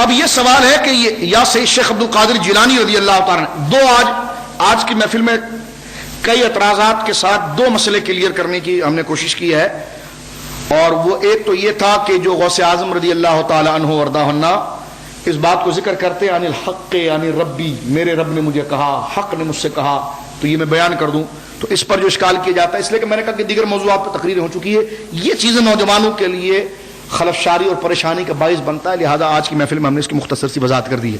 اب یہ سوال ہے کہ یا سید شیخ عبد القادر جیلانی رضی اللہ تعالیٰ دو آج کی محفل میں کئی اعتراضات کے ساتھ دو مسئلے کلیئر کرنے کی ہم نے کوشش کی ہے، اور وہ ایک تو یہ تھا کہ جو غوث اعظم رضی اللہ تعالی عنہ وردہ عنہ اس بات کو ذکر کرتے ہیں، الحق ربی، میرے رب نے مجھے کہا، حق نے مجھ سے کہا، تو یہ میں بیان کر دوں، تو اس پر جو اشکال کیا جاتا ہے، اس لیے کہ میں نے کہا کہ دیگر موضوعات پر تقریر ہو چکی ہے، یہ چیزیں نوجوانوں کے لیے خلفشاری اور پریشانی کا باعث بنتا ہے، لہذا آج کی محفل میں ہم نے اس کی مختصر سی وضاحت کر دی ہے۔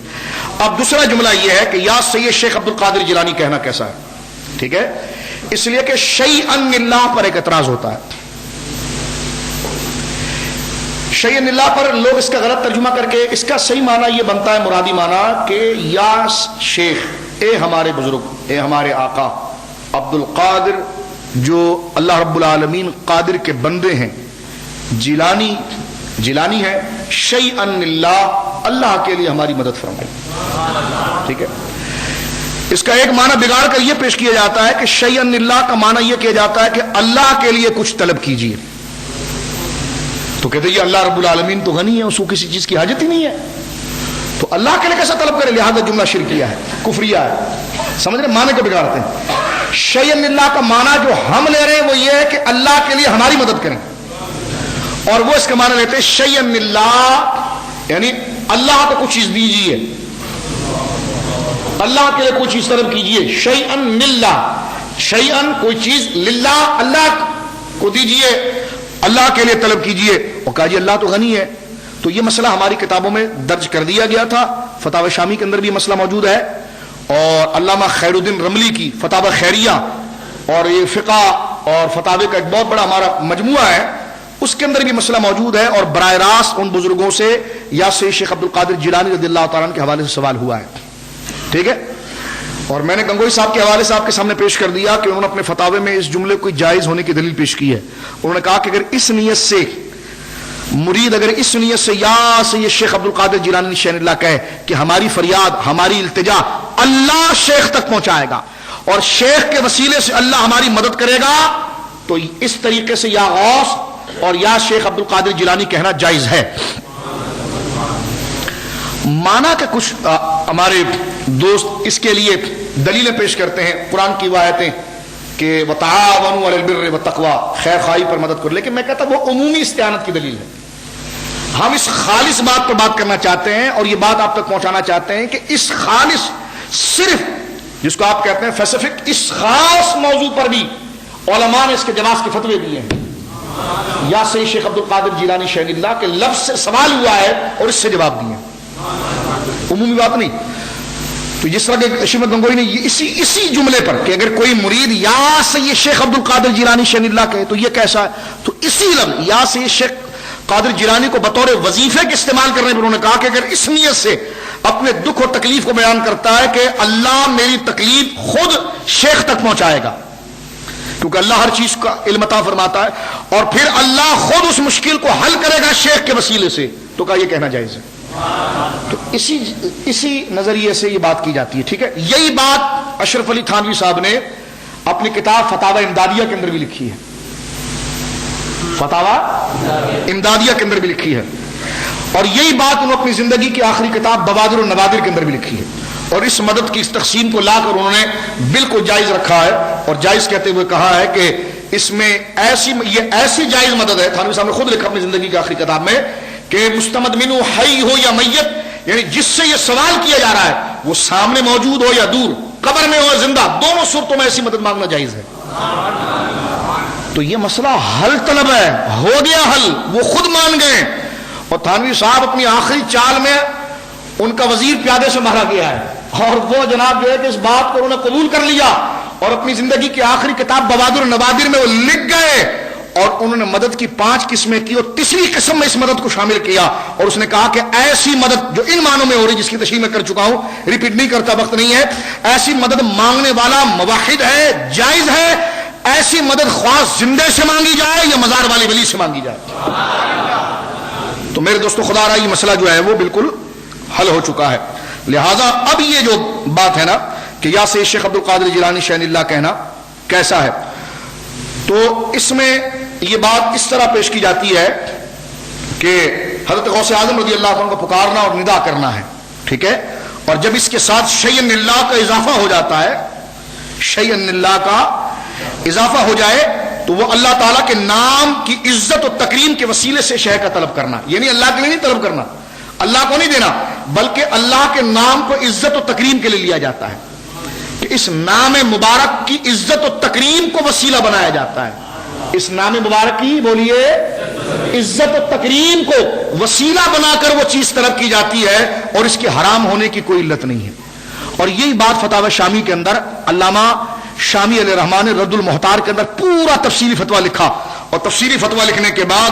اب دوسرا جملہ یہ ہے کہ یا سید شیخ عبد القادر جیلانی کہنا کیسا ہے، ٹھیک ہے، اس لیے کہ شیئن اللہ پر ایک اعتراض ہوتا ہے، شیئن اللہ پر لوگ اس کا غلط ترجمہ کر کے اس کا صحیح معنی یہ بنتا ہے، مرادی معنی کہ یا شیخ، اے ہمارے بزرگ، اے ہمارے آقا عبد القادر جو اللہ رب العالمین قادر کے بندے ہیں، جیلانی ہے، شیئن اللہ، اللہ کے لیے ہماری مدد فرمائے، ٹھیک ہے۔ اس کا ایک معنی بگاڑ کر یہ پیش کیا جاتا ہے کہ شیئن اللہ کا معنی یہ کیا جاتا ہے کہ اللہ کے لیے کچھ طلب کیجیے، تو کہتے ہیں یہ اللہ رب العالمین تو غنی ہے، اس کو کسی چیز کی حاجت ہی نہیں ہے، تو اللہ کے لیے کیسا طلب کرے، لہذا جملہ شرکیہ ہے، کفریہ ہے، سمجھ رہے، معنی کو بگاڑتے ہیں۔ شیئن اللہ کا معنی جو ہم لے رہے ہیں وہ یہ ہے کہ اللہ کے لیے ہماری مدد کریں، اور وہ اس کا معنی لیتے ہیں شیئن اللہ، یعنی اللہ کو کچھ چیز دیجیے، اللہ کے لیے کوئی چیز طلب کیجیے، شیئن للہ، شیئن کوئی چیز، للہ اللہ کو دیجیے، اللہ کے لیے طلب کیجیے، اور کہا جی اللہ تو غنی ہے۔ تو یہ مسئلہ ہماری کتابوں میں درج کر دیا گیا تھا، فتاوی شامی کے اندر بھی مسئلہ موجود ہے، اور علامہ خیر الدین رملی کی فتاوی خیریہ اور یہ فقہ اور فتاوی کا ایک بہت بڑا ہمارا مجموعہ ہے، اس کے اندر بھی مسئلہ موجود ہے، اور براہ راست ان بزرگوں سے یا سید شیخ عبد القادر جیلانی رضی اللہ تعالیٰ عنہ کے حوالے سے سوال ہوا ہے، ٹھیک ہے۔ اور میں نے گنگوئی صاحب کے حوالے سے آپ کے سامنے پیش کر دیا کہ انہوں نے اپنے فتاوے میں اس جملے کو جائز ہونے کی دلیل پیش کی ہے، انہوں نے کہا کہ اگر اس نیت سے مرید، اگر اس نیت سے یا سید شیخ عبد القادر جیلانی شیخ اللہ کہے کہ ہماری فریاد، ہماری التجا اللہ شیخ تک پہنچائے گا اور شیخ کے وسیلے سے اللہ ہماری مدد کرے گا، تو اس طریقے سے یا غوث اور یا شیخ عبد القادر جیلانی کہنا جائز ہے۔ مانا کہ کچھ ہمارے دوست اس کے لیے دلیلیں پیش کرتے ہیں، قرآن کی آیتیں کہ وتعاونوا علی البر والتقوی، خیر خواہی پر مدد کرو، لیکن میں کہتا ہوں وہ عمومی استعانت کی دلیل ہے۔ ہم اس خالص بات پر بات کرنا چاہتے ہیں اور یہ بات آپ تک پہنچانا چاہتے ہیں کہ اس خالص، صرف جس کو آپ کہتے ہیں اسپیسیفک، اس خاص موضوع پر بھی علماء نے اس کے جواز کے فتوے دیے ہیں۔ یا سید شیخ عبد القادر جیلانی شیخ اللہ کے لفظ سے سوال ہوا ہے اور اس سے جواب دیے، عمومی بات نہیں۔ تو جس طرح کہ شیمت گنگوئی نے اسی جملے پر کہ اگر کوئی مرید یا سید شیخ عبد القادر جیلانی شیخ اللہ کہے تو یہ کیسا ہے، تو اسی لفظ یا سید شیخ قادر جیلانی کو بطور وظیفے کے استعمال کرنے پر انہوں نے کہا کہ اگر اس نیت سے اپنے دکھ اور تکلیف کو بیان کرتا ہے کہ اللہ میری تکلیف خود شیخ تک پہنچائے گا، کیونکہ اللہ ہر چیز کا علم عطا فرماتا ہے، اور پھر اللہ خود اس مشکل کو حل کرے گا شیخ کے وسیلے سے، تو کہا یہ کہنا جائز ہے۔ تو اسی نظریے سے یہ بات کی جاتی ہے، ٹھیک ہے۔ یہی بات اشرف علی تھانوی صاحب نے اپنی کتاب فتاوی امدادیہ کے اندر بھی لکھی ہے، فتاوی امدادیہ کے اندر بھی لکھی ہے، اور یہی بات انہوں نے اپنی زندگی کی آخری کتاب بوادر و نوادر کے اندر بھی لکھی ہے، اور اس مدد کی اس تقسیم کو لا کر انہوں نے بالکل جائز رکھا ہے، اور جائز کہتے ہوئے کہا ہے کہ اس میں ایسی جائز مدد ہے، تھانوی صاحب نے خود لکھا اپنی زندگی کی آخری کتاب میں کہ مستمد منو حی ہو یا میت، یعنی جس سے یہ سوال کیا جا رہا ہے وہ سامنے موجود ہو یا دور، قبر میں ہو یا زندہ، دونوں صورتوں میں ایسی مدد مانگنا جائز ہے۔ تو یہ مسئلہ حل طلب ہے، ہو گیا حل، وہ خود مان گئے، اور تھانوی صاحب اپنی آخری چال میں ان کا وزیر پیادے سے مارا گیا ہے، اور وہ جناب جو ہے کہ اس بات کو انہوں نے قبول کر لیا، اور اپنی زندگی کی آخری کتاب بوادر و نوادر میں وہ لکھ گئے، اور انہوں نے مدد کی 5 قسمیں کی، اور تیسری قسم میں اس مدد کو شامل کیا، اور اس نے کہا کہ ایسی مدد جو ان معنوں میں ہو رہی، جس کی تشریح میں کر چکا ہوں، ریپیٹ نہیں کرتا، وقت نہیں ہے، ایسی مدد مانگنے والا موحد ہے، جائز ہے، ایسی مدد خواہ زندے سے مانگی جائے یا مزار والی ولی سے مانگی جائے۔ تو میرے دوستو خدا رہا یہ مسئلہ جو ہے وہ بالکل حل ہو چکا ہے، لہذا اب یہ جو بات ہے نا کہ یا سید شیخ عبد القادر جیلانی شیخ اللہ کہنا کیسا ہے، تو اس میں یہ بات اس طرح پیش کی جاتی ہے کہ حضرت غوث اعظم رضی اللہ عنہ کو پکارنا اور ندا کرنا ہے، ٹھیک ہے، اور جب اس کے ساتھ شیئن اللہ کا اضافہ ہو جاتا ہے، شیئن اللہ کا اضافہ ہو جائے تو وہ اللہ تعالیٰ کے نام کی عزت و تکریم کے وسیلے سے شے کا طلب کرنا، یعنی اللہ کے لیے نہیں طلب کرنا، اللہ کو نہیں دینا، بلکہ اللہ کے نام کو عزت و تکریم کے لیے لیا جاتا ہے کہ اس نام مبارک کی عزت و تکریم کو وسیلہ بنایا جاتا ہے، اس نام مبارک کی بولیے عزت و تکریم کو وسیلہ بنا کر وہ چیز طلب کی جاتی ہے اور اس کے حرام ہونے کی کوئی علت نہیں ہے۔ اور یہی بات فتاوی شامی کے اندر علامہ شامی علیہ الرحمٰن نے رد المحتار کے اندر پورا تفصیلی فتویٰ لکھا، اور تفصیلی فتویٰ لکھنے کے بعد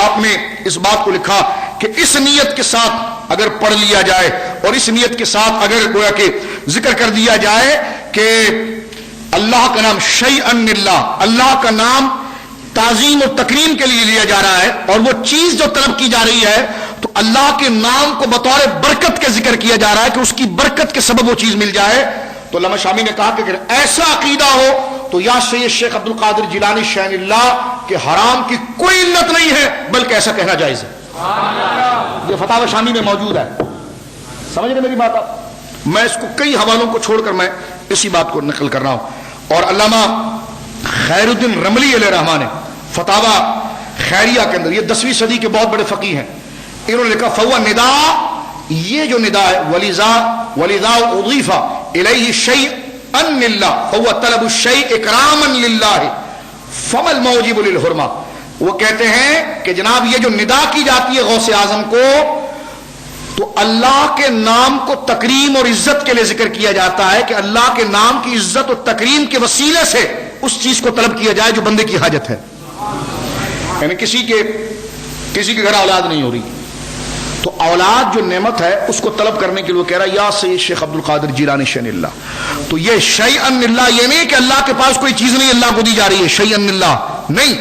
آپ نے اس بات کو لکھا کہ اس نیت کے ساتھ اگر پڑھ لیا جائے اور اس نیت کے ساتھ اگر گویا کہ ذکر کر دیا جائے کہ اللہ کا نام شیئن اللہ، اللہ کا نام تعظیم اور تکریم کے لیے لیا جا رہا ہے اور وہ چیز جو طلب کی جا رہی ہے تو اللہ کے نام کو بطور برکت کے ذکر کیا جا رہا ہے کہ اس کی برکت کے سبب وہ چیز مل جائے، تو علامہ شامی نے کہا کہ اگر ایسا عقیدہ ہو تو یا سید شیخ عبد القادر جیلانی شین اللہ کہ حرام کی کوئی علت نہیں ہے بلکہ ایسا کہنا جائز ہے۔ یہ فتاوی شامی میں موجود ہے، سمجھ رہے میری بات آپ؟ میں اس کو کئی حوالوں کو چھوڑ کر میں اسی بات کو نقل کر رہا ہوں۔ اور علامہ خیر الدین رملی علیہ الرحمٰن نے فتاوی خیریہ کے اندر، یہ 10ویں صدی کے بہت بڑے فقیہ ہیں، انہوں نے لکھا فہو ندا، یہ جو ندا ہے وَلِذَا اُضِيفَ إِلَيْهِ شَيْئًا لِلَّهِ فَهُوَ طَلَبُ الشَّيْءِ إِكْرَامًا لِلَّهِ فَمَا الْمَوْجِبُ لِلْحُرْمَةِ۔ وہ کہتے ہیں کہ جناب یہ جو ندا کی جاتی ہے غوث اعظم کو تو اللہ کے نام کو تکریم اور عزت کے لیے ذکر کیا جاتا ہے کہ اللہ کے نام کی عزت اور تکریم کے وسیلے سے اس چیز کو طلب کیا جائے جو بندے کی حاجت ہے، یعنی کسی کے گھر اولاد نہیں ہو رہی تو اولاد جو نعمت ہے اس کو طلب کرنے کے لیے کہہ رہا ہے یا سید شیخ عبد القادر جیلانی شین اللہ، تو یہ شیئن اللہ یہ نہیں کہ اللہ کے پاس کوئی چیز نہیں اللہ کو دی جا رہی ہے، شیئن اللہ نہیں،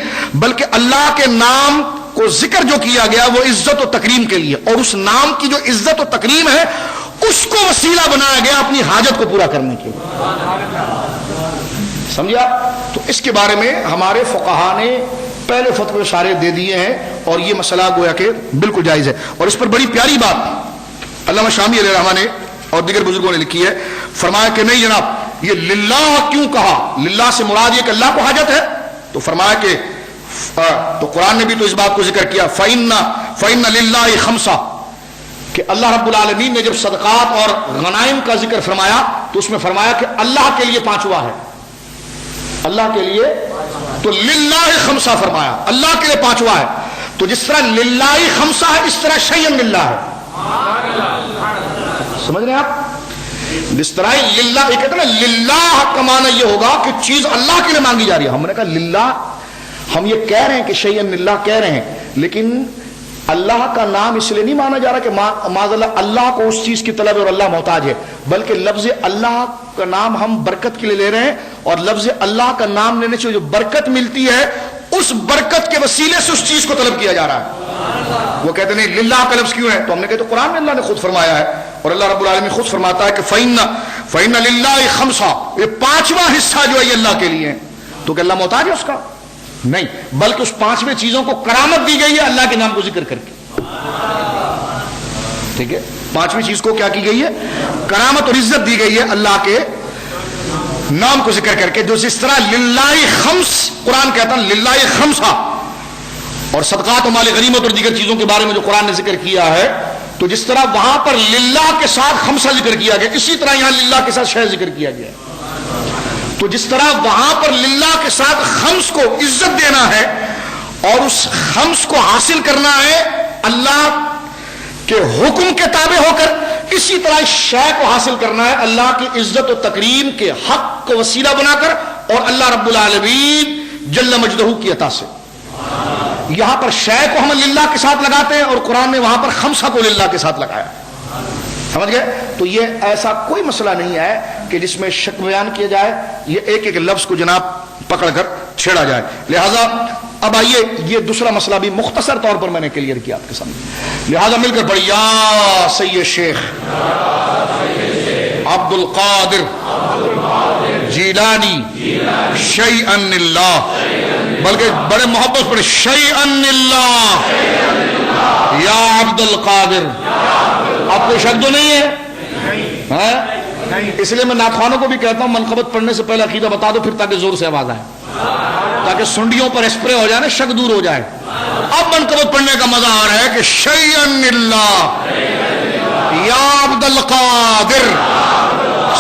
بلکہ اللہ کے نام کو ذکر جو کیا گیا وہ عزت و تکریم کے لیے، اور اس نام کی جو عزت و تکریم ہے اس کو وسیلہ بنایا گیا اپنی حاجت کو پورا کرنے کے لیے، سمجھا؟ تو اس کے بارے میں ہمارے فقہا نے پہلے فتوے سارے دے دیے ہیں اور یہ مسئلہ گویا کہ بالکل جائز ہے۔ اور اس پر بڑی پیاری بات علامہ شامی علیہ الرحمٰن نے اور دیگر بزرگوں نے لکھی ہے، فرمایا کہ نہیں جناب یہ للہ کیوں کہا، للہ سے مراد یہ کہ اللہ کو حاجت ہے، تو فرمایا کہ تو قرآن نے بھی تو اس بات کو ذکر کیا فَإِنَّ لِلَّهِ خَمْسَةً کہ اللہ رب العالمین نے جب صدقات اور غنائم کا ذکر فرمایا تو اس میں فرمایا کہ اللہ کے لیے پانچواں ہے، اللہ کے لیے، تو للہ خمسہ فرمایا اللہ کے لیے پانچواں ہے، تو جس طرح للہ خمسہ ہے اس طرح شیئن للہ ہے، سمجھ رہے ہیں آپ؟ جس طرح للہ یہ کہتے ہیں نا للہ کا معنی یہ ہوگا کہ چیز اللہ کے لیے مانگی جا رہی ہے، ہم نے کہا للہ ہم یہ کہہ رہے ہیں کہ شیئن للہ کہہ رہے ہیں لیکن اللہ کا نام اس لیے نہیں مانا جا رہا کہ معاذ اللہ کو اس چیز کی طلب ہے اور اللہ محتاج ہے، بلکہ لفظ اللہ کا نام ہم برکت کے لیے لے رہے ہیں اور لفظ اللہ کا نام لینے سے جو برکت ملتی ہے اس برکت کے وسیلے سے اس چیز کو طلب کیا جا رہا ہے۔ وہ کہتے ہیں للہ کا لفظ کیوں ہے، تو ہم نے کہا تو قرآن میں اللہ نے خود فرمایا ہے اور اللہ رب العالمین خود فرماتا ہے کہ فَإِنَّ لِلَّهِ خَمْسَةً یہ پانچواں حصہ جو ہے یہ اللہ کے لیے ہے، تو کہ اللہ محتاج ہے اس کا نہیں، بلکہ اس پانچویں چیزوں کو کرامت دی گئی ہے اللہ کے نام کو ذکر کر کے، ٹھیک ہے، پانچویں چیز کو کیا کی گئی ہے، کرامت اور عزت دی گئی ہے اللہ کے نام کو ذکر کر کے، جو جس طرح للہ خمس قرآن کہتا ہے للہ خمسہ، اور صدقات و مال غنیمت اور دیگر چیزوں کے بارے میں جو قرآن نے ذکر کیا ہے تو جس طرح وہاں پر للہ کے ساتھ خمسہ ذکر کیا گیا اسی طرح یہاں للہ کے ساتھ شے ذکر کیا گیا، تو جس طرح وہاں پر للہ کے ساتھ خمس کو عزت دینا ہے اور اس خمس کو حاصل کرنا ہے اللہ کے حکم کے تابع ہو کر، اسی طرح شے کو حاصل کرنا ہے اللہ کی عزت و تکریم کے حق کو وسیلہ بنا کر اور اللہ رب العالمین جل مجدہ کی عطا سے۔ یہاں پر شے کو ہم للہ کے ساتھ لگاتے ہیں اور قرآن نے وہاں پر خمسہ کو للہ کے ساتھ لگایا، سمجھ گئے؟ تو یہ ایسا کوئی مسئلہ نہیں ہے کہ جس میں شک بیان کیا جائے، یہ ایک ایک لفظ کو جناب پکڑ کر چھیڑا جائے۔ لہذا اب آئیے یہ دوسرا مسئلہ بھی مختصر طور پر میں نے کلیئر کیا آپ کے سامنے، لہذا مل کر پڑھی یا سید شیخ عبد القادر جیلانی شیئن اللہ، بلکہ بڑے محبت پڑھے شیئن اللہ یا عبد القادر. آپ کو شک تو نہیں ہے؟ اس لیے میں نعت خوانوں کو بھی کہتا ہوں منقبت پڑھنے سے پہلے عقیدہ بتا دو، پھر تاکہ زور سے آواز آئے، تاکہ سنڈیوں پر اسپرے ہو جائے نا، شک دور ہو جائے. اب منقبت پڑھنے کا مزہ آ رہا ہے کہ شیئن اللہ یا عبد القادر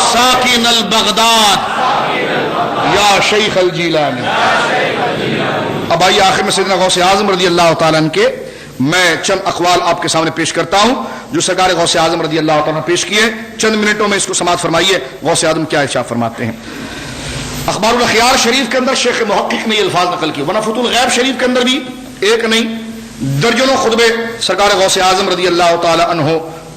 ساکن البغداد یا شیخ الجیلانی. اب آئیے آخر میں سیدنا غوث اعظم رضی اللہ تعالیٰ عنہ کے میں چند اقوال آپ کے سامنے پیش کرتا ہوں جو سرکار غوث اعظم رضی اللہ تعالیٰ نے پیش کیے. چند منٹوں میں اس کو سماعت فرمائیے غوث اعظم کیا ارشاد فرماتے ہیں. اخبار الاخیار شریف کے اندر شیخ محقق نے یہ الفاظ نقل کیے، ورنہ فتح الغیب شریف کے اندر بھی ایک نہیں درجنوں خطبے سرکار غوث اعظم رضی اللہ تعالی عنہ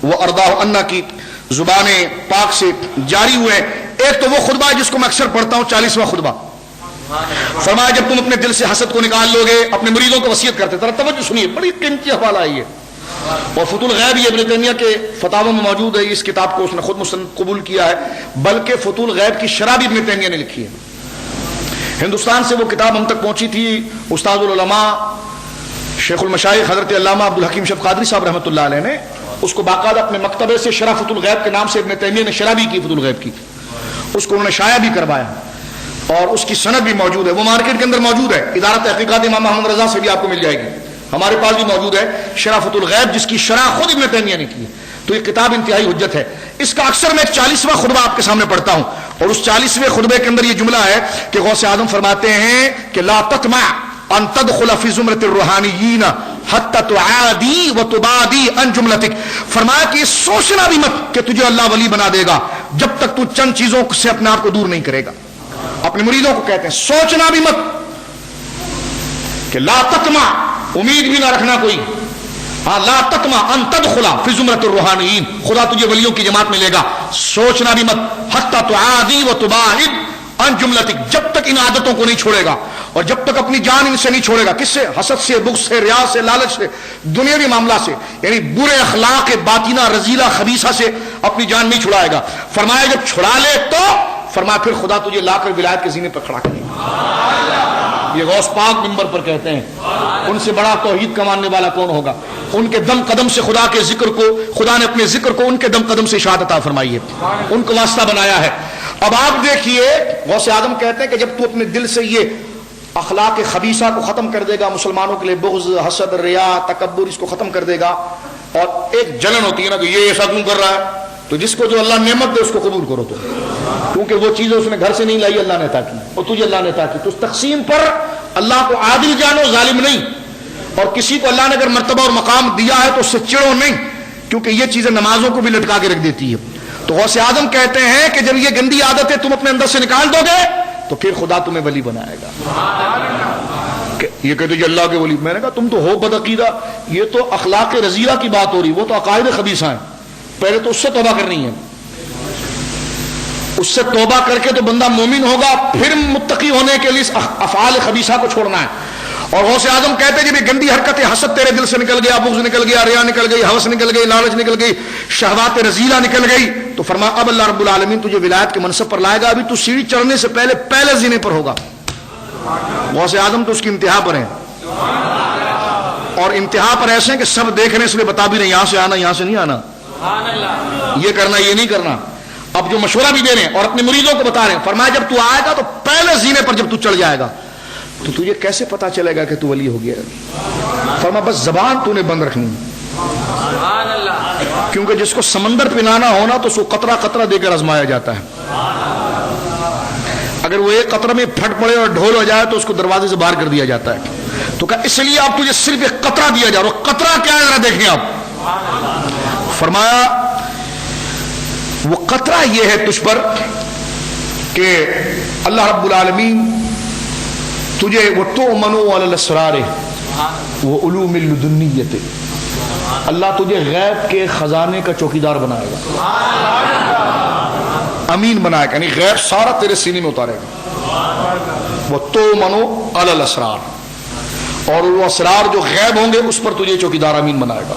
و ارضاہ عنہ کی زبان پاک سے جاری ہوئے. ایک تو وہ خطبہ ہے جس کو میں اکثر پڑھتا ہوں، 40واں خطبہ. فرمایا جب تم اپنے دل سے حسد کو نکال لو گے، اپنے مریدوں کو وصیت کرتے. ذرا توجہ سنیے، بڑی قیمتی حوالہ ہے یہ، اور فتح الغیب یہ ابن تیمیہ کے فتاوی میں موجود ہے. اس کتاب کو اس نے خود مستند قبول کیا ہے، بلکہ فتح الغیب کی شرح بھی ابن تیمیہ نے لکھی ہے. ہندوستان سے وہ کتاب ہم تک پہنچی تھی استاد العلماء شیخ المشائخ حضرت علامہ عبدالحکیم شب قادری صاحب رحمۃ اللہ علیہ نے اس کو باقاعدہ اپنے مکتبے سے شرح فتح الغیب کے نام سے ابن تیمیہ نے شرح بھی کی فتح الغیب کی، اس کو انہوں نے شائع بھی کروایا اور اس کی سند بھی موجود ہے. وہ مارکیٹ کے اندر موجود ہے، ادارہ تحقیقات امام محمد رضا سے بھی آپ کو مل جائے گی. ہمارے پاس بھی موجود ہے شرح فتح الغیب جس کی شرح خود ابن تیمیہ نے کی ہے. تو یہ کتاب انتہائی حجت ہے. اس کا اکثر میں ایک 40واں خطبہ آپ کے سامنے پڑھتا ہوں، اور اس 40ویں خطبے کے اندر یہ جملہ ہے کہ غوث اعظم فرماتے ہیں کہ لا تطمع ان تدخل فی زمرۃ الروحانیین حتی تعادی وتبادی عن جملتک. فرمایا کہ یہ سوچنا بھی مت کہ تجھے اللہ ولی بنا دے گا جب تک تو چند چیزوں سے اپنے آپ کو دور نہیں کرے گا. اپنے مریدوں کو کہتے ہیں سوچنا بھی مت کہ لا تطمع، امید بھی نہ رکھنا کوئی. ہاں لا تطمع ان تدخل فی زمرۃ الروحانیین، خدا تجھے ولیوں کی جماعت میں لے گا. سوچنا بھی مت حتی تعادی وتباعد عن جملتک، جب تک ان عادتوں کو نہیں چھوڑے گا اور جب تک اپنی جان ان سے نہیں چھوڑے گا. کس سے؟ حسد سے، بغض سے، ریا سے، لالچ سے، دنیاوی معاملہ سے، یعنی برے اخلاق باطنہ رذیلہ خبیثہ سے اپنی جان نہیں چھڑائے گا. فرمایا جب چھڑا لے تو فرمایا پھر خدا تجھے لا کر ولایت کے زینے پر کھڑا کرے گا. یہ غوث پاک منبر پر کہتے ہیں. ان سے بڑا توحید کا ماننے والا کون ہوگا؟ ان کے دم قدم سے خدا کے ذکر کو، خدا نے اپنے ذکر کو ان کے دم قدم سے اشاعت عطا فرمائی ہے، ان کو واسطہ بنایا ہے. اب آپ دیکھیے غوث اعظم کہتے ہیں کہ جب تو اپنے دل سے یہ اخلاق خبیثہ کو ختم کر دے گا، مسلمانوں کے لیے بغض، حسد، ریا، تکبر، اس کو ختم کر دے گا، اور ایک جلن ہوتی ہے نا کہ یہ ایسا کیوں کر رہا ہے، تو جس کو جو اللہ نعمت دے اس کو قبول کرو. تو کیونکہ وہ چیزیں اس نے گھر سے نہیں لائی، اللہ نے عطا کی، اور تجھے اللہ نے عطا کی. تو اس تقسیم پر اللہ کو عادل جانو، ظالم نہیں. اور کسی کو اللہ نے اگر مرتبہ اور مقام دیا ہے تو اس سے چڑھو نہیں، کیونکہ یہ چیزیں نمازوں کو بھی لٹکا کے رکھ دیتی ہے. تو غوث اعظم کہتے ہیں کہ جب یہ گندی عادتیں تم اپنے اندر سے نکال دو گے تو پھر خدا تمہیں ولی بنائے گا. یہ کہتے ہیں اللہ کے ولی. میں نے کہا تم تو ہو بدعقیدہ، یہ تو اخلاق رذیلہ کی بات ہو رہی، وہ تو عقائد خبیثہ ہیں. پہلے تو اس سے توبہ کرنی ہے، اس سے توبہ کر کے تو بندہ مومن ہوگا، پھر متقی ہونے کے لیے افعال خبیثہ کو چھوڑنا ہے. اور غوث اعظم کہتے ہیں جب یہ گندی حرکتیں، حسد تیرے دل سے نکل گیا، بغض نکل گیا، ریا نکل گئی، ہوس نکل گئی، لالچ نکل گئی، شہوات رذیلہ نکل گئی، تو فرمایا اب اللہ رب العالمین تجھے ولایت کے منصب پر لائے گا. ابھی تو سیڑھی چڑھنے سے پہلے زینے پر ہوگا. غوث اعظم تو اس کی انتہا پر ہیں، اور انتہا پر ایسے ہیں کہ سب دیکھ رہے ہیں، اس لیے بتا بھی نہیں یہاں سے آنا، یہاں سے نہیں آنا، یہ کرنا، یہ نہیں کرنا. اب جو مشورہ بھی دے رہے ہیں اور اپنے مریدوں کو بتا رہے ہیں، فرمایا جب تو آئے گا تو پہلے زینے پر جب تو چڑھ جائے گا تو تجھے کیسے پتا چلے گا کہ تو ولی ہو گیا. فرمایا بس زبان تو نے بند رکھنی، کیونکہ جس کو سمندر پنانا ہونا تو اس کو قطرہ قطرہ دے کر آزمایا جاتا ہے. اگر وہ ایک قطرہ میں پھٹ پڑے اور ڈھول ہو جائے تو اس کو دروازے سے باہر کر دیا جاتا ہے. تو کہ اس لیے آپ تجھے صرف ایک قطرہ دیا جا رہا. قطرہ کیا ہے ذرا دیکھیں آپ. فرمایا وہ قطرہ یہ ہے تجھ پر کہ اللہ رب العالمین تجھے وہ تؤمنو علی الاسرار وہ علوم اللدنیت، اللہ تجھے غیب کے خزانے کا چوکیدار بنائے گا، امین بنائے گا، یعنی غیب سارا تیرے سینے میں اتارے گا. وہ تؤمنو علی الاسرار، اور وہ اسرار جو غیب ہوں گے اس پر تجھے چوکیدار امین بنائے گا.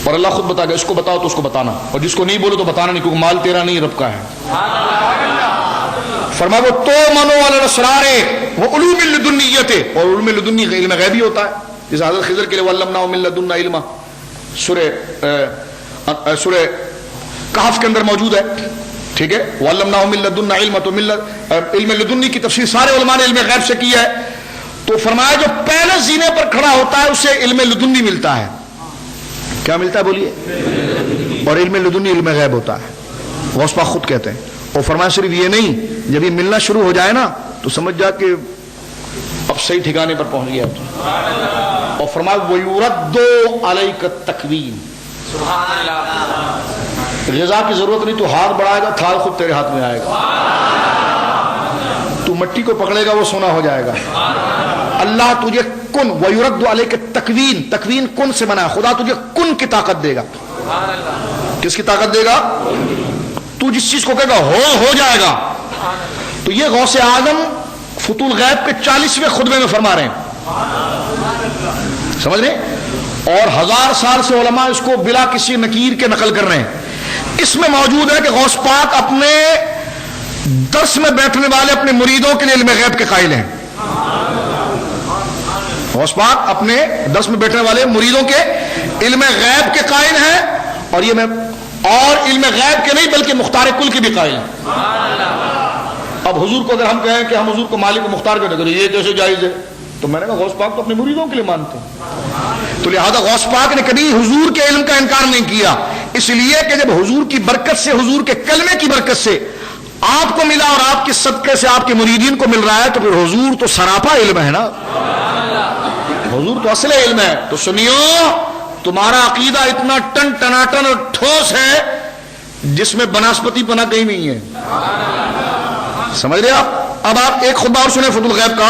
اور اللہ خود بتائے گا اس کو بتاؤ تو اس کو بتانا، اور جس کو نہیں بولو تو بتانا نہیں، کیونکہ مال تیرا نہیں رب کا ہے. فرمایا وہ تؤمنو علی الاسرار وہ علوم اللدنیت، اور علوم لدنی علم غیبی ہوتا ہے، جس حضرت خضر کے لیے وعلمناہ من لدنا علما، سورہ کہف کے اندر موجود ہے، ٹھیک ہے، وَعَلَّمْنَاهُ مِن لَّدُنَّا عِلْمًا، تو علم لدنی کی تفسیر سارے علماء نے علم غیب سے کی ہے. تو فرمایا جو پہلے زینے پر کھڑا ہوتا ہے اسے علم لدنی ملتا ہے. کیا ملتا ہے بولیے؟ اور علم لدنی علم غیب ہوتا ہے، غوث پاک خود کہتے ہیں. اور فرمایا صرف یہ نہیں، جب یہ ملنا شروع ہو جائے نا تو سمجھ جا کہ اب صحیح ٹھکانے پر پہنچ گیا. اور فرمایا وَيُرَدُّ عَلَيْكَ التَّكْوِينُ، غذا کی ضرورت نہیں، تو ہاتھ بڑھائے گا تھال خود تیرے ہاتھ میں آئے گا، تو مٹی کو پکڑے گا وہ سونا ہو جائے گا. اللہ تجھے کن، وَيُرَدُّ عَلَيْكَ التَّكْوِينُ، تکوین کن سے بنا ہے، خدا تجھے کن کی طاقت دے گا. کس کی طاقت دے گا؟ تو جس چیز کو کہے گا ہو جائے گا. تو یہ غوث اعظم فتول غیب کے 40ویں خطبے میں فرما رہے ہیں، سمجھ رہے ہیں؟ اور 1000 سال سے علماء اس کو بلا کسی نکیر کے نقل کر رہے ہیں. اس میں موجود ہے کہ غوث پاک اپنے درس میں بیٹھنے والے اپنے مریدوں کے لیے علم غیب کے قائل ہیں. غوث پاک اپنے درس میں بیٹھنے والے مریدوں کے علم غیب کے قائل ہیں، اور یہ میں اور علم غیب کے نہیں بلکہ مختار کل کے بھی قائل ہیں. اب حضور کو اگر ہم کہیں کہ ہم حضور کو مالک و مختار کہتے ہیں، یہ کیسے جائز ہے؟ تو میں نے کہا غوث پاک تو اپنے مریدوں کے لیے مانتے ہیں، تو لہذا غوث پاک نے کبھی حضور کے علم کا انکار نہیں کیا، اس لیے کہ جب حضور کی برکت سے، حضور کے کلمے کی برکت سے آپ کو ملا اور آپ کے صدقے سے آپ کے مریدین کو مل رہا ہے، تو پھر حضور تو سراپا علم ہے نا، حضور تو اصل علم ہے. تو سنیو، تمہارا عقیدہ اتنا ٹن ٹناٹن اور ٹھوس ہے جس میں بناسپتی پنا کہیں نہیں ہے، سمجھ رہے آپ؟ اب آپ ایک خطبہ اور سنیں فتح الغیب کا،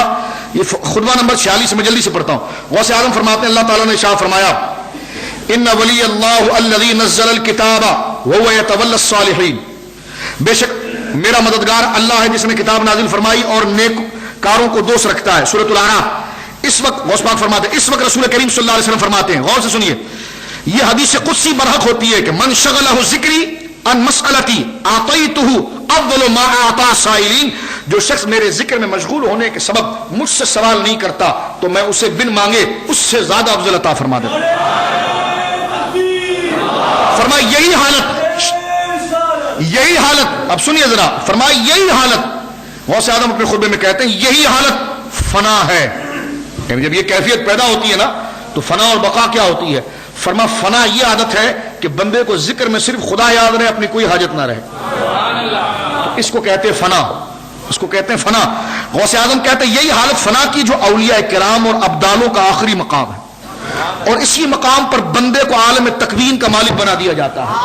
یہ خطبہ نمبر 46 میں جلدی سے پڑھتا ہوں. غوث اعظم فرماتے ہیں اللہ تعالیٰ نے ارشاد فرمایا ان ولی اللہ الذی نزل الکتاب وهو یتولی الصالحین، بے شک میرا مددگار اللہ ہے جس نے کتاب نازل فرمائی اور نیک کاروں کو دوست رکھتا ہے. سورۃ الاعراف. اس وقت غوث پاک فرماتے ہیں، اس وقت رسول کریم صلی اللہ علیہ وسلم فرماتے ہیں، غور سے سنیے، یہ حدیث قدسی برحق ہوتی ہے کہ من شغلہ ذکری ان مسئلتی اعطیتہ افضل ما اعطى السائلین، جو شخص میرے ذکر میں مشغول ہونے کے سبب مجھ سے سوال نہیں کرتا تو میں اسے بن مانگے اس سے زیادہ افضل عطا فرما دیتا. فرمایا یہی حالت، اب سنیے ذرا، فرمایا یہی حالت، غوث اعظم اپنے خطبے میں کہتے ہیں یہی حالت فنا ہے. یعنی جب یہ کیفیت پیدا ہوتی ہے نا تو فنا اور بقا کیا ہوتی ہے؟ فرما فنا یہ عادت ہے کہ بندے کو ذکر میں صرف خدا یاد رہے، اپنی کوئی حاجت نہ رہے، تو اس کو کہتے ہیں فنا، اس کو کہتے ہیں فنا. غوث اعظم کہتے ہیں یہی حالت فنا کی جو اولیاء کرام اور ابدالوں کا آخری مقام ہے، اور اسی مقام پر بندے کو عالم تکوین کا مالک بنا دیا جاتا ہے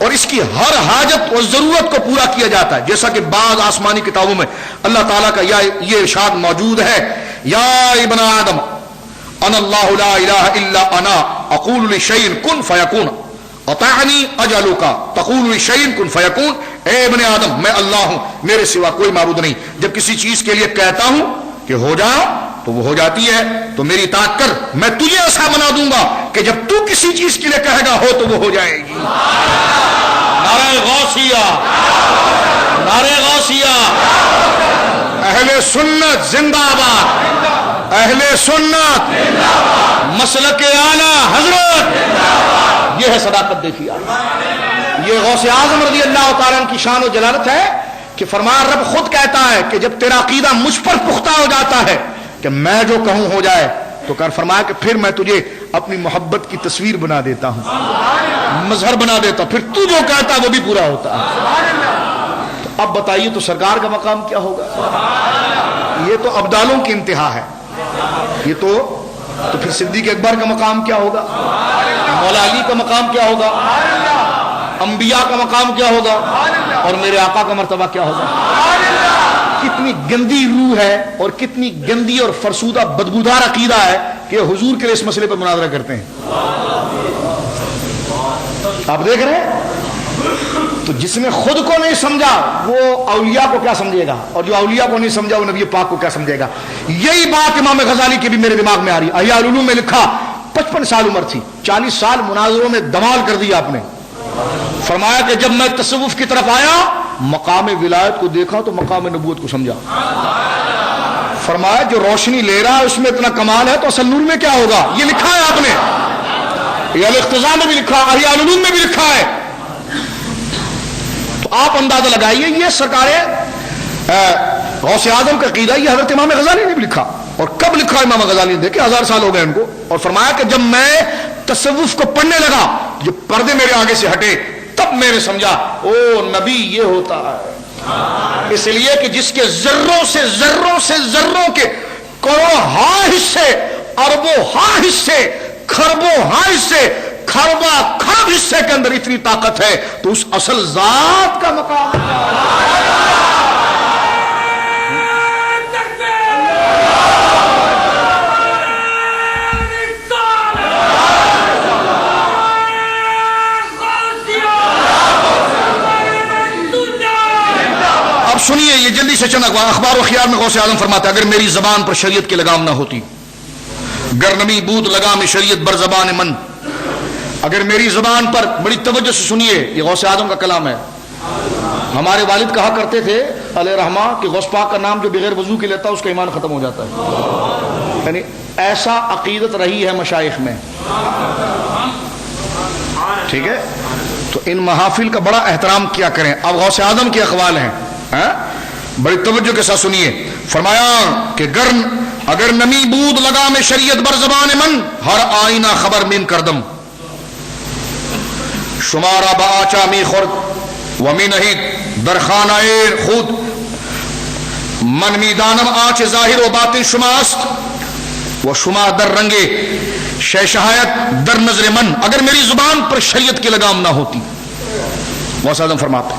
اور اس کی ہر حاجت اور ضرورت کو پورا کیا جاتا ہے. جیسا کہ بعض آسمانی کتابوں میں اللہ تعالیٰ کا یہ ارشاد موجود ہے، یا ابن آدم انا اللہ لا الہ الا انا اقول لشیء کن فیکون اطعنی اجعلک تقول لشیء کن فیکون. اے ابن آدم میں اللہ ہوں، میرے سوا کوئی معبود نہیں، جب کسی چیز کے لیے کہتا ہوں کہ ہو جا تو وہ ہو جاتی ہے، تو میری اطاعت کر، میں تجھے ایسا بنا دوں گا کہ جب تو کسی چیز کے لیے کہے گا ہو تو وہ ہو جائے گی. نعرہ غوثیہ، نعرہ غوثیہ، اہل سنت زندہ باد، اہل سنت مسلک اعلی حضرت، یہ ہے صداقت. دیکھیے یہ غوث اعظم رضی اللہ تعالیٰ عنہ کی شان و جلالت ہے کہ فرمایا رب خود کہتا ہے کہ جب تیرا عقیدہ مجھ پر پختہ ہو جاتا ہے کہ میں جو کہوں ہو جائے تو کر، فرمایا کہ پھر میں تجھے اپنی محبت کی تصویر بنا دیتا ہوں، مظہر بنا دیتا ہوں، پھر تو جو کہتا ہے وہ بھی پورا ہوتا ہے. تو اب بتائیے تو سرکار کا مقام کیا ہوگا؟ یہ تو ابدالوں کی انتہا ہے. یہ تو پھر صدیق اکبر کا مقام کیا ہوگا؟ مولا علی کا مقام کیا ہوگا؟ انبیاء کا مقام کیا ہوگا؟ اور میرے آقا کا مرتبہ کیا ہوگا؟ کتنی گندی روح ہے اور کتنی گندی اور فرسودہ بدبودار عقیدہ ہے کہ حضور کے لیے اس مسئلے پر مناظرہ کرتے ہیں. آپ دیکھ رہے ہیں، تو جس نے خود کو نہیں سمجھا وہ اولیاء کو کیا سمجھے گا، اور جو اولیاء کو نہیں سمجھا وہ نبی پاک کو کیا سمجھے گا. یہی بات امام غزالی کی بھی میرے دماغ میں آ رہی ہے. احیاء العلوم میں لکھا 55 سال عمر تھی، 40 سال مناظروں میں دمال کر دیا آپ نے. فرمایا کہ جب میں تصوف کی طرف آیا مقام ولایت کو دیکھا تو مقام نبوت کو سمجھا. فرمایا جو روشنی لے رہا ہے اس میں اتنا کمال ہے تو اصل نور میں کیا ہوگا، یہ لکھا ہے آپ نے. یہ الاقتضاء میں بھی لکھا ہے، احیاء العلوم میں بھی لکھا ہے. تو آپ اندازہ لگائیے یہ سرکار غوث اعظم کا عقیدہ یہ حضرت امام غزالی نے بھی لکھا. اور کب لکھا امام غزالی نے؟ دیکھیں 1000 سال ہو گئے ان کو. اور فرمایا کہ جب میں تصوف کو پڑھنے لگا، جو پردے میرے آگے سے ہٹے، تب میں نے سمجھا او نبی یہ ہوتا ہے. اس لیے کہ جس کے ذروں کے کروڑوں ہاں حصے، اربوں ہاں حصے، خربوں ہاں حصے، خربہ خرب حصے کے اندر اتنی طاقت ہے، تو اس اصل ذات کا مقام سنیے. یہ جلدی سے چند اخبار و خیال میں غوث اعظم فرماتا ہے اگر میری زبان پر شریعت کی لگام نہ ہوتی، گرنمی بود لگام شریعت بر زبان من، اگر میری زبان پر، بڑی توجہ سے سنیے یہ غوث اعظم کا کلام ہے. ہمارے والد کہا کرتے تھے علیہ رحمہ کہ غوث پاک کا نام جو بغیر وضو کے لیتا ہے اس کا ایمان ختم ہو جاتا ہے. یعنی ایسا عقیدت رہی ہے مشائخ میں. ٹھیک ہے، تو ان محافل کا بڑا احترام کیا کریں. اب غوث اعظم کے اقوال ہیں، بڑی توجہ کے ساتھ سنیے. فرمایا کہ اگر نمی بود لگا میں شریعت بر زبان من، ہر آئینہ خبر من کردم، شمارا باچا می خورد و می نہیں درخانہ خود، من می دانم آچ ظاہر و باطن شما است و شما در رنگے شہشہایت در نظر من. اگر میری زبان پر شریعت کی لگام نہ ہوتی، غوث اعظم فرماتے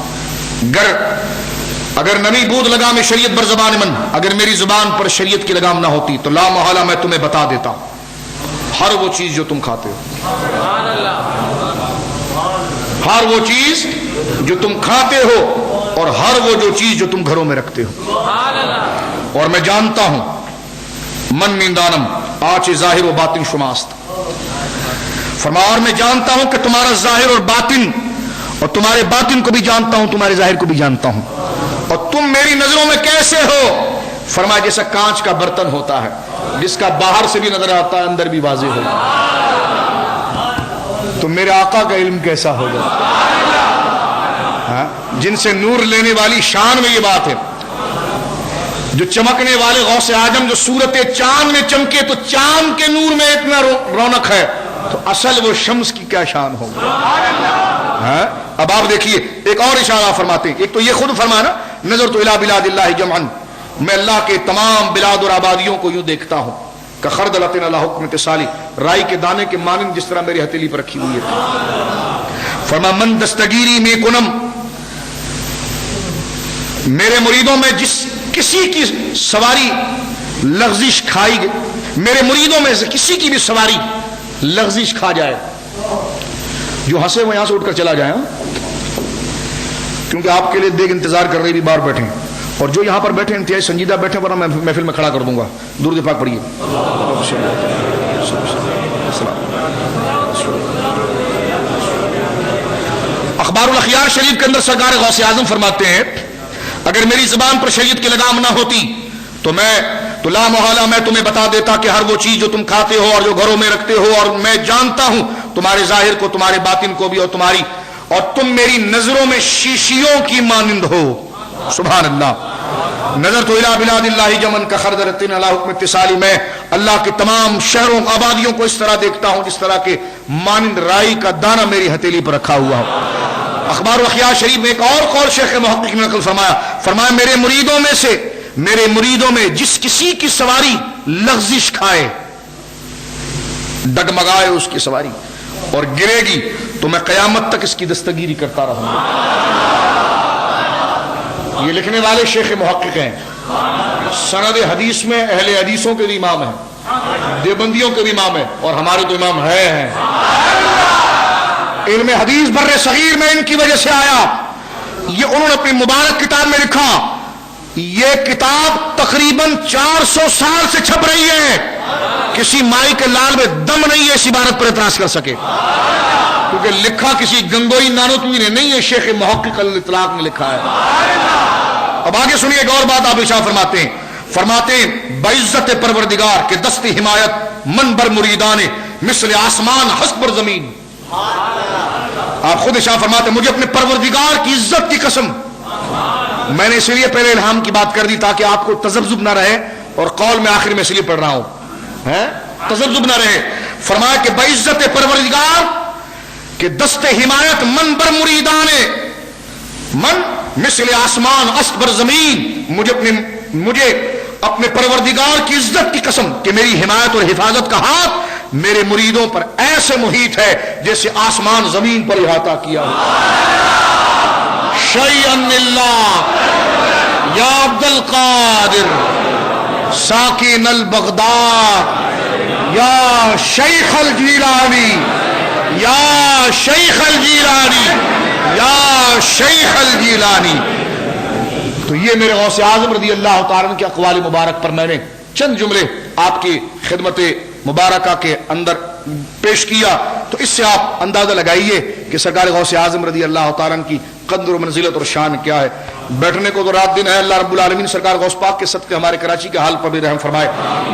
اگر نمی بود لگام میں شریعت بر زبان من، اگر میری زبان پر شریعت کی لگام نہ ہوتی تو لا محالہ میں تمہیں بتا دیتا ہر وہ چیز جو تم کھاتے ہو، ہر وہ چیز جو تم کھاتے ہو، اور ہر وہ جو چیز جو تم گھروں میں رکھتے ہو. اور میں جانتا ہوں من دانم آچ ظاہر و باطن شماست. فرمایا اور میں جانتا ہوں کہ تمہارا ظاہر اور باطن، اور تمہارے باطن کو بھی جانتا ہوں، تمہارے ظاہر کو بھی جانتا ہوں، اور تم میری نظروں میں کیسے ہو. فرمایا جیسا کانچ کا برتن ہوتا ہے جس کا باہر سے بھی نظر آتا ہے اندر بھی واضح ہوتا ہے، تو میرے آقا کا علم کیسا ہوگا، جن سے نور لینے والی شان میں یہ بات ہے. جو چمکنے والے غوث اعظم جو صورت چاند میں چمکے تو چاند کے نور میں اتنا رونق ہے، تو اصل وہ شمس کی کیا شان ہوگی. اب آپ دیکھیے ایک اور اشارہ فرماتے ہیں. ایک تو یہ خود فرمانا نظر تو الی بلاد اللہ جمعن، میں اللہ کے تمام بلاد اور آبادیوں کو یوں دیکھتا ہوں کہ خردلۃ علی حکم اتصالی، رائی کے دانے کے مانند جس طرح میری ہتھیلی پر رکھی ہوئی ہے. فرما من دستگیری میں کنم، میرے مریدوں میں جس کسی کی سواری لغزش کھائی گئی، میرے مریدوں میں سے کسی کی بھی سواری لغزش کھا جائے، جو ہنسے وہ یہاں سے اٹھ کر چلا جائے، کیونکہ آپ کے لیے دیکھ انتظار کر رہے بھی باہر بیٹھے ہیں، اور جو یہاں پر بیٹھے انتہائی سنجیدہ بیٹھے ورنہ میں محفل میں کھڑا کر دوں گا. درود پاک پڑھیے. اخبار الاخیار شریف کے اندر سرکار غوث اعظم فرماتے ہیں اگر میری زبان پر شریعت کی لگام نہ ہوتی تو لا محالہ میں تمہیں بتا دیتا کہ ہر وہ چیز جو تم کھاتے ہو اور جو گھروں میں رکھتے ہو، اور میں جانتا ہوں تمہارے ظاہر کو، تمہارے باطن کو بھی، اور تم میری نظروں میں شیشیوں کی مانند ہو. سبحان اللہ. نظر تو الی بلاد اللہ جمن کا خردلۃ علی حکم اتصالی، میں اللہ کے تمام شہروں آبادیوں کو اس طرح دیکھتا ہوں جس طرح کے مانند رائی کا دانہ میری ہتھیلی پر رکھا ہوا ہو. اخبار و اخیار شریف میں ایک اور قول شیخ محقق نے نقل فرمایا میرے مریدوں میں جس کسی کی سواری لغزش کھائے، ڈگمگائے اس کی سواری اور گرے گی، تو میں قیامت تک اس کی دستگیری کرتا رہوں گا. یہ لکھنے والے شیخ محقق ہیں، سند حدیث میں اہل حدیثوں کے بھی امام ہیں، دیوبندیوں کے بھی امام ہیں، اور ہمارے تو امام ہیں. علم حدیث بر صغیر میں ان کی وجہ سے آیا. یہ انہوں نے اپنی مبارک کتاب میں لکھا. یہ کتاب تقریباً 400 سال سے چھپ رہی ہے. کسی مائی کے لال میں دم نہیں ہے اس عبارت پر اعتراض کر سکے، کیونکہ لکھا کسی گنگوئی نانوتوی نے نہیں ہے، شیخ محقق الاطلاق نے لکھا ہے. اب آگے سنیے ایک اور بات آپ ارشاد فرماتے ہیں بعزت پروردگار کے دست حمایت من بر مریدان مثل آسمان حسب زمین. آپ خود ارشاد فرماتے ہیں مجھے اپنے پروردگار کی عزت کی قسم. میں نے اسی لیے پہلے الہام کی بات کر دی تاکہ آپ کو تذبذب نہ رہے, اور قول میں آخر میں اس لیے پڑھ رہا ہوں تذبذب نہ رہے. فرمایا کہ بعزت پروردگار کہ دست حمایت من بر مریدان من مثل آسمان اسبر زمین. مجھے اپنے پروردگار کی عزت کی قسم کہ میری حمایت اور حفاظت کا ہاتھ میرے مریدوں پر ایسے محیط ہے جیسے آسمان زمین پر احاطہ کیا ہو. شیئن اللہ یا عبد القادر ساکن البغداد یا شیخ الجیلانی یا شیخ الجیلانی یا شیخ الجیلانی. تو یہ میرے غوث اعظم رضی اللہ تعالیٰ عنہ کے اقوال مبارک پر میں نے چند جملے آپ کی خدمت مبارکہ کے اندر پیش کیا. تو اس سے آپ اندازہ لگائیے کہ سرکار غوث اعظم رضی اللہ تعالیٰ عنہ کی قدر و منزلت اور شان کیا ہے. بیٹھنے کو تو رات دن ہے. اللہ رب العالمین سرکار غوث پاک کے صدقے ہمارے کراچی کے حال پر بھی رحم فرمائے,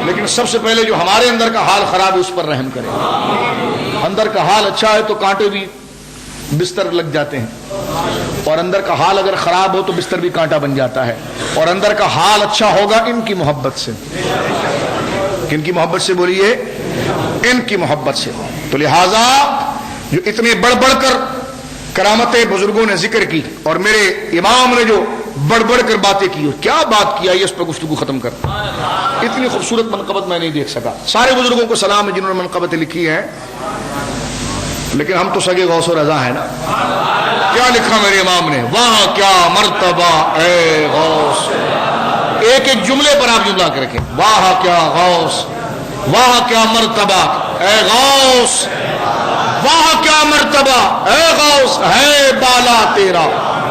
لیکن سب سے پہلے جو ہمارے اندر کا حال خراب ہے اس پر رحم کرے. اندر کا حال اچھا ہے تو کانٹے بھی بستر لگ جاتے ہیں, اور اندر کا حال اگر خراب ہو تو بستر بھی کانٹا بن جاتا ہے. اور اندر کا حال اچھا ہوگا ان کی محبت سے. کن کی محبت سے بولیے؟ ان کی محبت سے. تو لہذا جو اتنے بڑھ بڑھ کر کرامتیں بزرگوں نے ذکر کی اور میرے امام نے جو بڑھ بڑھ کر باتیں کی, کیا بات کیا, یہ اس پہ گفتگو ختم کر. اتنی خوبصورت منقبت میں نہیں دیکھ سکا. سارے بزرگوں کو سلام ہے جنہوں نے منقبتیں لکھی ہیں, لیکن ہم تو سگے غوث و رضا ہیں نا. کیا لکھا میرے امام نے؟ واہ کیا مرتبہ اے غوث. ایک ایک جملے پر آپ جملہ کر کے واہ کیا غوث, واہ کیا مرتبہ اے غوث, واہ کیا مرتبہ اے غوث ہے بالا تیرا,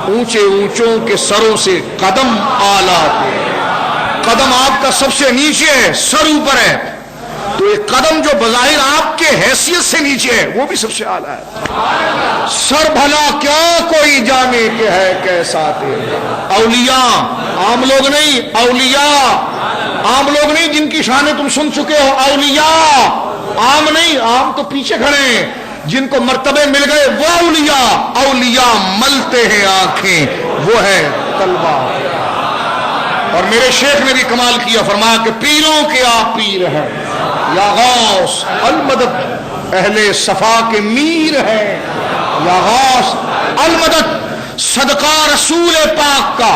اونچے اونچوں کے سروں سے قدم آلہ تیرا. قدم آپ کا سب سے نیچے ہے, سر اوپر ہے, تو ایک قدم جو بظاہر آپ کے حیثیت سے نیچے ہے وہ بھی سب سے اعلیٰ ہے. سر بھلا کیا کوئی جانے کہ ہے کیسا تیرا. اولیاء عام لوگ نہیں, اولیاء عام لوگ نہیں جن کی شانیں تم سن چکے ہو. اولیاء عام نہیں, عام تو پیچھے کھڑے ہیں, جن کو مرتبے مل گئے وہ اولیاء. اولیاء ملتے ہیں آنکھیں, وہ ہے تلوار. اور میرے شیخ نے بھی کمال کیا, فرمایا کہ پیروں کے آپ پیر ہیں یا غوث المدد, اہل صفا کے میر ہیں یا غوث المدد, صدقہ رسول پاک کا.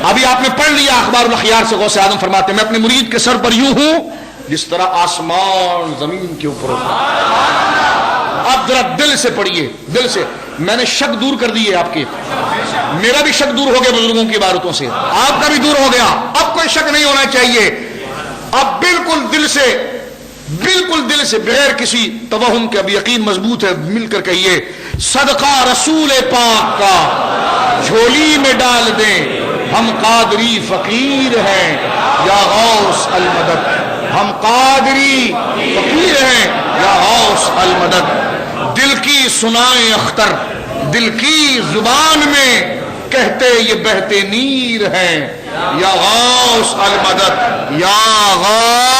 ابھی آپ نے پڑھ لیا اخبار الاخیار سے, غوث اعظم فرماتے ہیں میں اپنے مرید کے سر پر یوں ہوں جس طرح آسمان زمین کے اوپر ہوتا. آپ ذرا دل سے پڑھیے, دل سے. میں نے شک دور کر دی ہے آپ کے, میرا بھی شک دور ہو گیا بزرگوں کی عبارتوں سے, آپ کا بھی دور ہو گیا. اب کوئی شک نہیں ہونا چاہیے. اب بالکل دل سے, بالکل دل سے بغیر کسی توہم کے, اب یقین مضبوط ہے, مل کر کہیے صدقہ رسول پاک کا جھولی میں ڈال دیں, ہم قادری فقیر ہیں یا غوث المدد. ہم قادری فقیر ہیں یا غوث المدد. دل کی سنائیں اختر, دل کی زبان میں کہتے یہ بہتے نیر ہیں یا غوث المدد, یا غوث